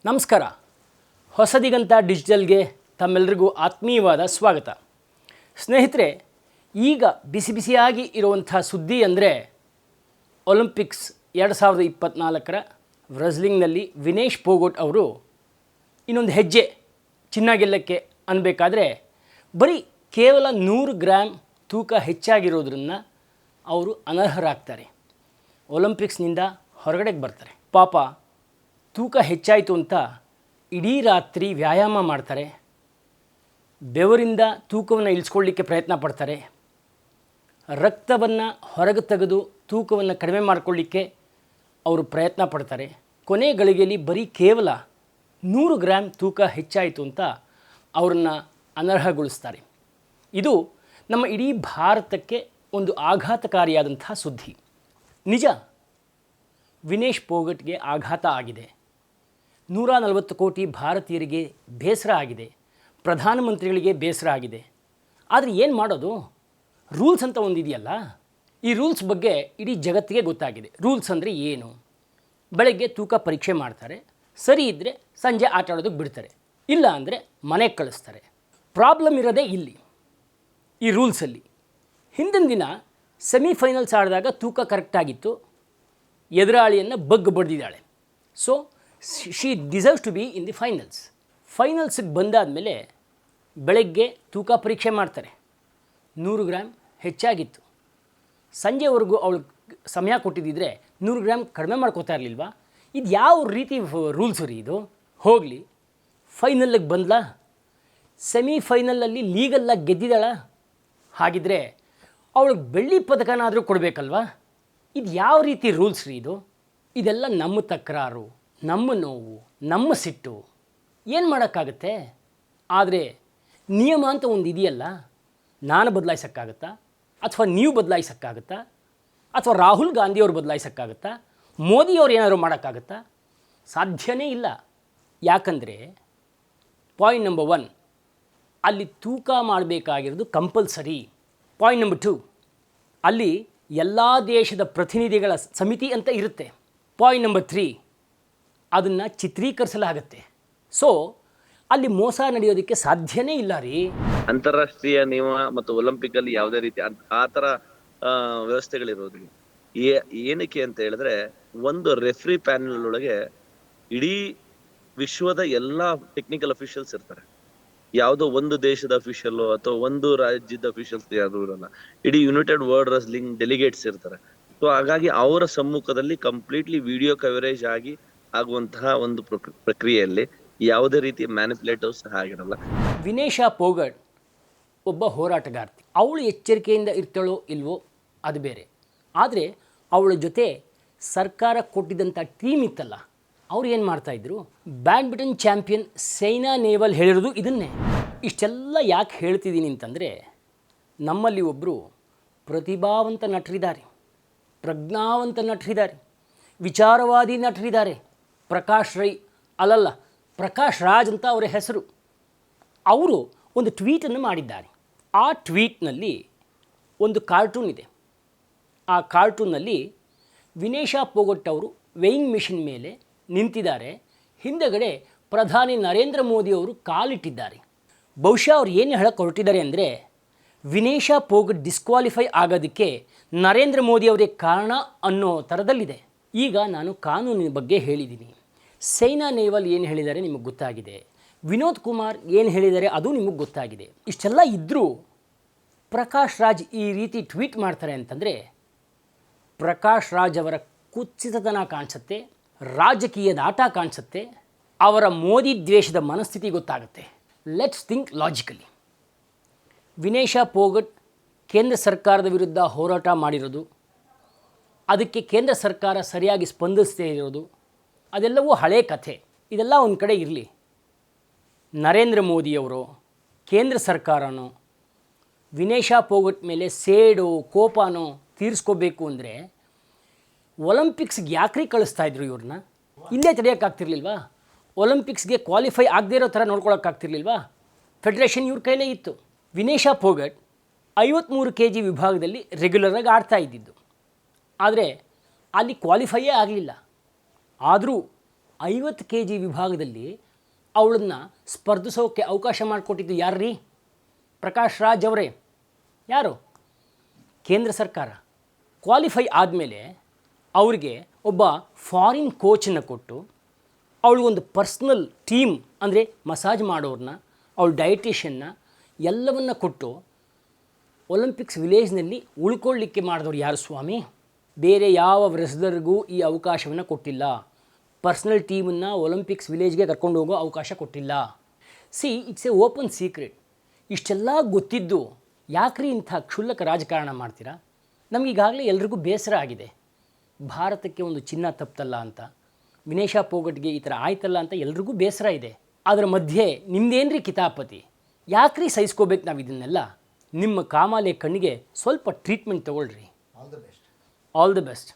ನಮಸ್ಕಾರ. ಹೊಸದಿಗಂತ ಡಿಜಿಟಲ್ಗೆ ತಮ್ಮೆಲ್ಲರಿಗೂ ಆತ್ಮೀಯವಾದ ಸ್ವಾಗತ. ಸ್ನೇಹಿತರೆ, ಈಗ ಬಿಸಿ ಬಿಸಿಯಾಗಿ ಇರುವಂಥ ಸುದ್ದಿ ಅಂದರೆ ಒಲಿಂಪಿಕ್ಸ್ 2024ರ ವ್ರೆಸ್ಲಿಂಗ್ನಲ್ಲಿ ವಿನೇಶ್ ಪೋಗಟ್ ಅವರು ಇನ್ನೊಂದು ಹೆಜ್ಜೆ ಚಿನ್ನ ಗೆಲ್ಲಕ್ಕೆ ಅನ್ನಬೇಕಾದ್ರೆ ಕೇವಲ 100 ಗ್ರಾಮ್ ತೂಕ ಹೆಚ್ಚಾಗಿರೋದ್ರನ್ನ ಅವರು ಅನರ್ಹರಾಗ್ತಾರೆ, ಒಲಿಂಪಿಕ್ಸ್ನಿಂದ ಹೊರಗಡೆಗೆ ಬರ್ತಾರೆ. ಪಾಪ ತೂಕ ಹೆಚ್ಚಾಯಿತು ಅಂತ ಇಡೀ ರಾತ್ರಿ ವ್ಯಾಯಾಮ ಮಾಡ್ತಾರೆ, ಬೆವರಿಂದ ತೂಕವನ್ನು ಇಳಿಸ್ಕೊಳ್ಳಿಕ್ಕೆ ಪ್ರಯತ್ನ ಪಡ್ತಾರೆ, ರಕ್ತವನ್ನು ಹೊರಗೆ ತೆಗೆದು ತೂಕವನ್ನು ಕಡಿಮೆ ಮಾಡಿಕೊಳ್ಳಿಕ್ಕೆ ಅವರು ಪ್ರಯತ್ನ ಪಡ್ತಾರೆ. ಕೊನೆ ಗಳಿಗೆಯಲ್ಲಿ ಕೇವಲ 100 ಗ್ರಾಮ್ ತೂಕ ಹೆಚ್ಚಾಯಿತು ಅಂತ ಅವರನ್ನು ಅನರ್ಹಗೊಳಿಸ್ತಾರೆ. ಇದು ನಮ್ಮ ಇಡೀ ಭಾರತಕ್ಕೆ ಒಂದು ಆಘಾತಕಾರಿಯಾದಂಥ ಸುದ್ದಿ. ನಿಜ, ವಿನೇಶ್ ಪೋಗಟ್ಗೆ ಆಘಾತ ಆಗಿದೆ, 140 ಕೋಟಿ ಭಾರತೀಯರಿಗೆ ಬೇಸರ ಆಗಿದೆ, ಪ್ರಧಾನಮಂತ್ರಿಗಳಿಗೆ ಬೇಸರ ಆಗಿದೆ. ಆದರೆ ಏನು ಮಾಡೋದು? ರೂಲ್ಸ್ ಅಂತ ಒಂದಿದೆಯಲ್ಲ, ಈ ರೂಲ್ಸ್ ಬಗ್ಗೆ ಇಡೀ ಜಗತ್ತಿಗೆ ಗೊತ್ತಾಗಿದೆ. ರೂಲ್ಸ್ ಅಂದರೆ ಏನು? ಬೆಳಗ್ಗೆ ತೂಕ ಪರೀಕ್ಷೆ ಮಾಡ್ತಾರೆ, ಸರಿ ಇದ್ದರೆ ಸಂಜೆ ಆಟ ಆಡೋದಕ್ಕೆ ಬಿಡ್ತಾರೆ, ಇಲ್ಲ ಅಂದರೆ ಮನೆಗೆ ಕಳಿಸ್ತಾರೆ. ಪ್ರಾಬ್ಲಮ್ ಇರೋದೇ ಇಲ್ಲಿ, ಈ ರೂಲ್ಸಲ್ಲಿ. ಹಿಂದಿನ ದಿನ ಸೆಮಿಫೈನಲ್ಸ್ ಆಡಿದಾಗ ತೂಕ ಕರೆಕ್ಟಾಗಿತ್ತು, ಎದುರಾಳಿಯನ್ನು ಬಡ್ದಿದ್ದಾಳೆ. So she deserves to be in the finals. ಫೈನಲ್ಸಿಗೆ ಬಂದಾದಮೇಲೆ ಬೆಳಗ್ಗೆ ತೂಕ ಪರೀಕ್ಷೆ ಮಾಡ್ತಾರೆ, 100 ಗ್ರಾಮ್ ಹೆಚ್ಚಾಗಿತ್ತು. ಸಂಜೆವರೆಗೂ ಅವಳು ಸಮಯ ಕೊಟ್ಟಿದ್ದಿದ್ರೆ 100 ಗ್ರಾಮ್ ಕಡಿಮೆ ಮಾಡ್ಕೋತಾ ಇರಲಿಲ್ವಾ? ಇದು ಯಾವ ರೀತಿ ರೂಲ್ಸ್ ರೀ ಇದು? ಹೋಗಲಿ, ಫೈನಲ್ಲಿಗೆ ಬಂದ್ಲಾ, ಸೆಮಿಫೈನಲಲ್ಲಿ ಲೀಗಲ್ಲಾಗಿ ಗೆದ್ದಿದ್ದಾಳ, ಹಾಗಿದ್ರೆ ಅವಳಿಗೆ ಬೆಳ್ಳಿ ಪದಕನಾದರೂ ಕೊಡಬೇಕಲ್ವಾ? ಇದು ಯಾವ ರೀತಿ ರೂಲ್ಸ್ ರೀ ಇದು? ಇದೆಲ್ಲ ನಮ್ಮ ತಕರಾರು, ನಮ್ಮ ನೋವು, ನಮ್ಮ ಸಿಟ್ಟು. ಏನು ಮಾಡೋಕ್ಕಾಗತ್ತೆ? ಆದರೆ ನಿಯಮ ಅಂತ ಒಂದು ಇದೆಯಲ್ಲ, ನಾನು ಬದಲಾಯಿಸೋಕ್ಕಾಗತ್ತಾ? ಅಥವಾ ನೀವು ಬದಲಾಯಿಸೋಕ್ಕಾಗತ್ತಾ? ಅಥವಾ ರಾಹುಲ್ ಗಾಂಧಿಯವರು ಬದಲಾಯಿಸೋಕ್ಕಾಗತ್ತಾ? ಮೋದಿಯವ್ರು ಏನಾದರೂ ಮಾಡೋಕ್ಕಾಗತ್ತಾ? ಸಾಧ್ಯನೇ ಇಲ್ಲ. ಯಾಕಂದರೆ ಪಾಯಿಂಟ್ ನಂಬರ್ 1, ಅಲ್ಲಿ ತೂಕ ಮಾಡಬೇಕಾಗಿರೋದು ಕಂಪಲ್ಸರಿ. ಪಾಯಿಂಟ್ ನಂಬರ್ 2, ಅಲ್ಲಿ ಎಲ್ಲ ದೇಶದ ಪ್ರತಿನಿಧಿಗಳ ಸಮಿತಿ ಅಂತ ಇರುತ್ತೆ. ಪಾಯಿಂಟ್ ನಂಬರ್ 3, ಅದನ್ನು ಚಿತ್ರೀಕರಿಸಲಾಗತ್ತೆ. ಸೊ ಅಲ್ಲಿ ಮೋಸ ನಡೆಯೋದಕ್ಕೆ ಸಾಧ್ಯನೇ ಇಲ್ಲ ರೀ. ಅಂತಾರಾಷ್ಟ್ರೀಯ ನಿಯಮ ಮತ್ತು ಒಲಿಂಪಿಕ್ ಅಲ್ಲಿ ಯಾವುದೇ ರೀತಿ ಆ ತರ ವ್ಯವಸ್ಥೆಗಳಿರೋದಿಲ್ಲ. ಏನಕ್ಕೆ ಅಂತ ಹೇಳಿದ್ರೆ, ಒಂದು ರೆಫ್ರಿ ಪ್ಯಾನೆಲ್ ಒಳಗೆ ಇಡೀ ವಿಶ್ವದ ಎಲ್ಲಾ ಟೆಕ್ನಿಕಲ್ ಅಫಿಷಿಯಲ್ಸ್ ಇರ್ತಾರೆ. ಯಾವುದೋ ಒಂದು ದೇಶದ ಅಫಿಷಿಯಲ್ ಅಥವಾ ಒಂದು ರಾಜ್ಯದ ಅಫಿಷಿಯಲ್ಸ್ ಯಾರು ಇರಲ್ಲ. ಇಡೀ ಯುನೈಟೆಡ್ ವರ್ಲ್ಡ್ ರೆಸ್ಲಿಂಗ್ ಡೆಲಿಗೇಟ್ಸ್ ಇರ್ತಾರೆ. ಸೊ ಹಾಗಾಗಿ ಅವರ ಸಮ್ಮುಖದಲ್ಲಿ ಕಂಪ್ಲೀಟ್ಲಿ ವಿಡಿಯೋ ಕವರೇಜ್ ಆಗುವಂತಹ ಒಂದು ಪ್ರಕ್ರಿಯೆಯಲ್ಲಿ ಯಾವುದೇ ರೀತಿಯ ಮ್ಯಾನಿಪುಲೇಟಿವ್ಸ್ ಆಗಿರಲ್ಲ. ವಿನೇಶಾ ಪೋಗಟ್ ಒಬ್ಬ ಹೋರಾಟಗಾರ್ತಿ. ಅವಳು ಎಚ್ಚರಿಕೆಯಿಂದ ಇರ್ತಾಳೋ ಇಲ್ವೋ ಅದು ಬೇರೆ. ಆದರೆ ಅವಳ ಜೊತೆ ಸರ್ಕಾರ ಕೊಟ್ಟಿದ್ದಂಥ ಟೀಮ್ ಇತ್ತಲ್ಲ, ಅವ್ರು ಏನು ಮಾಡ್ತಾಯಿದ್ರು? ಬ್ಯಾಡ್ಮಿಂಟನ್ ಚಾಂಪಿಯನ್ ಸೈನಾ ನೆಹ್ವಾಲ್ ಹೇಳಿರೋದು ಇದನ್ನೇ. ಇಷ್ಟೆಲ್ಲ ಯಾಕೆ ಹೇಳ್ತಿದ್ದೀನಿ ಅಂತಂದರೆ, ನಮ್ಮಲ್ಲಿ ಒಬ್ಬರು ಪ್ರತಿಭಾವಂತ ನಟರಿದ್ದಾರೆ, ಪ್ರಜ್ಞಾವಂತ ನಟರಿದ್ದಾರೆ, ವಿಚಾರವಾದಿ ನಟರಿದ್ದಾರೆ. ಪ್ರಕಾಶ್ ರಾಜ್ ಅಂತ ಅವರ ಹೆಸರು. ಅವರು ಒಂದು ಟ್ವೀಟನ್ನು ಮಾಡಿದ್ದಾರೆ. ಆ ಟ್ವೀಟ್ನಲ್ಲಿ ಒಂದು ಕಾರ್ಟೂನ್ ಇದೆ. ಆ ಕಾರ್ಟೂನ್ನಲ್ಲಿ ವಿನೇಶಾ ಪೋಗಟ್ ಅವರು ವೇಯಿಂಗ್ ಮಿಷಿನ್ ಮೇಲೆ ನಿಂತಿದ್ದಾರೆ, ಹಿಂದೆಗಡೆ ಪ್ರಧಾನಿ ನರೇಂದ್ರ ಮೋದಿಯವರು ಕಾಲಿಟ್ಟಿದ್ದಾರೆ. ಬಹುಶಃ ಅವ್ರು ಏನು ಹೇಳಕ್ಕೆ ಹೊರಟಿದ್ದಾರೆ ಅಂದರೆ, ವಿನೇಶಾ ಪೋಗಟ್ ಡಿಸ್ಕ್ವಾಲಿಫೈ ಆಗೋದಕ್ಕೆ ನರೇಂದ್ರ ಮೋದಿಯವರೇ ಕಾರಣ ಅನ್ನೋ ಥರದಲ್ಲಿದೆ. ಈಗ ನಾನು ಕಾನೂನಿನ ಬಗ್ಗೆ ಹೇಳಿದ್ದೀನಿ. ಸೈನಾ ನೆಹ್ವಾಲ್ ಏನು ಹೇಳಿದ್ದಾರೆ ನಿಮಗೆ ಗೊತ್ತಾಗಿದೆ, ವಿನೋದ್ ಕುಮಾರ್ ಏನು ಹೇಳಿದ್ದಾರೆ ಅದು ನಿಮಗೆ ಗೊತ್ತಾಗಿದೆ. ಇಷ್ಟೆಲ್ಲ ಇದ್ದರೂ ಪ್ರಕಾಶ್ ರಾಜ್ ಈ ರೀತಿ ಟ್ವೀಟ್ ಮಾಡ್ತಾರೆ ಅಂತಂದರೆ, ಪ್ರಕಾಶ್ ರಾಜ್ ಅವರ ಕುತ್ಸಿತತನ ಕಾಣಿಸುತ್ತೆ, ರಾಜಕೀಯದ ಆಟ ಕಾಣಿಸುತ್ತೆ, ಅವರ ಮೋದಿ ದ್ವೇಷದ ಮನಸ್ಥಿತಿ ಗೊತ್ತಾಗುತ್ತೆ. Let's think logically. Vinesha Phogat ಕೇಂದ್ರ ಸರ್ಕಾರದ ವಿರುದ್ಧ ಹೋರಾಟ ಮಾಡಿರೋದು, ಅದಕ್ಕೆ ಕೇಂದ್ರ ಸರ್ಕಾರ ಸರಿಯಾಗಿ ಸ್ಪಂದಿಸದೇ ಇರೋದು, ಅದೆಲ್ಲವೂ ಹಳೆ ಕಥೆ. ಇದೆಲ್ಲ ಒಂದು ಕಡೆ ಇರಲಿ. ನರೇಂದ್ರ ಮೋದಿಯವರು, ಕೇಂದ್ರ ಸರ್ಕಾರನೋ ವಿನೇಶಾ ಪೋಗಟ್ ಮೇಲೆ ಸೇಡೋ ಕೋಪನೋ ತೀರಿಸ್ಕೋಬೇಕು ಅಂದರೆ ಒಲಿಂಪಿಕ್ಸ್ಗೆ ಯಾಕ್ರಿ ಕಳಿಸ್ತಾಯಿದ್ರು ಇವ್ರನ್ನ? ಇಲ್ಲೇ ತಡೆಯೋಕ್ಕಾಗ್ತಿರ್ಲಿಲ್ವಾ? ಒಲಿಂಪಿಕ್ಸ್ಗೆ ಕ್ವಾಲಿಫೈ ಆಗದೇ ಇರೋ ಥರ ನೋಡ್ಕೊಳಕ್ಕಾಗ್ತಿರ್ಲಿಲ್ವಾ? ಫೆಡರೇಷನ್ ಇವ್ರ ಕೈಲೇ ಇತ್ತು. ವಿನೇಶಾ ಪೋಗಟ್ 53 kg ವಿಭಾಗದಲ್ಲಿ ರೆಗ್ಯುಲರಾಗಿ ಆಡ್ತಾ ಇದ್ದಿದ್ದು, ಆದರೆ ಅಲ್ಲಿ ಕ್ವಾಲಿಫೈಯೇ ಆಗಲಿಲ್ಲ. ಆದರೂ 50 kg ವಿಭಾಗದಲ್ಲಿ ಅವಳನ್ನು ಸ್ಪರ್ಧಿಸೋಕ್ಕೆ ಅವಕಾಶ ಮಾಡಿಕೊಟ್ಟಿದ್ದು ಯಾರ್ರೀ? ಪ್ರಕಾಶ್ ರಾಜ್ ಅವರೇ. ಯಾರು? ಕೇಂದ್ರ ಸರ್ಕಾರ. ಕ್ವಾಲಿಫೈ ಆದಮೇಲೆ ಅವರಿಗೆ ಒಬ್ಬ ಫಾರಿನ್ ಕೋಚನ್ನು ಕೊಟ್ಟು ಅವಳಿಗೊಂದು ಪರ್ಸ್ನಲ್ ಟೀಮ್, ಅಂದರೆ ಮಸಾಜ್ ಮಾಡೋರನ್ನ, ಅವಳ ಡಯಟಿಷನ್ನ ಎಲ್ಲವನ್ನ ಕೊಟ್ಟು ಒಲಿಂಪಿಕ್ಸ್ ವಿಲೇಜ್ನಲ್ಲಿ ಉಳ್ಕೊಳ್ಳಿಕ್ಕೆ ಮಾಡಿದವ್ರು ಯಾರು ಸ್ವಾಮಿ? ಬೇರೆ ಯಾವ ರೆಸ್ಲರ್ಗೂ ಈ ಅವಕಾಶವನ್ನು ಕೊಟ್ಟಿಲ್ಲ. ಪರ್ಸ್ನಲ್ ಟೀಮನ್ನು ಒಲಿಂಪಿಕ್ಸ್ ವಿಲೇಜ್ಗೆ ಕರ್ಕೊಂಡು ಹೋಗೋ ಅವಕಾಶ ಕೊಟ್ಟಿಲ್ಲ. It's A open secret. ಇಷ್ಟೆಲ್ಲ ಗೊತ್ತಿದ್ದು ಯಾಕ್ರಿ ಇಂಥ ಕ್ಷುಲ್ಲಕ ರಾಜಕಾರಣ ಮಾಡ್ತೀರಾ? ನಮಗೀಗಾಗಲೇ ಎಲ್ರಿಗೂ ಬೇಸರ ಆಗಿದೆ. ಭಾರತಕ್ಕೆ ಒಂದು ಚಿನ್ನ ತಪ್ಪಲ್ಲ ಅಂತ, ವಿನೇಶಾ ಪೋಗಟ್ಗೆ ಈ ಥರ ಆಯ್ತಲ್ಲ ಅಂತ ಎಲ್ರಿಗೂ ಬೇಸರ ಇದೆ. ಅದರ ಮಧ್ಯೆ ನಿಮ್ಮದೇನ್ರಿ ಕಿತಾಪತಿ? ಯಾಕ್ರಿ ಸಹಿಸ್ಕೋಬೇಕು ನಾವು ಇದನ್ನೆಲ್ಲ? ನಿಮ್ಮ ಕಾಮಾಲೆ ಕಣ್ಣಿಗೆ ಸ್ವಲ್ಪ ಟ್ರೀಟ್ಮೆಂಟ್ ತೊಗೊಳ್ರಿ. All the best.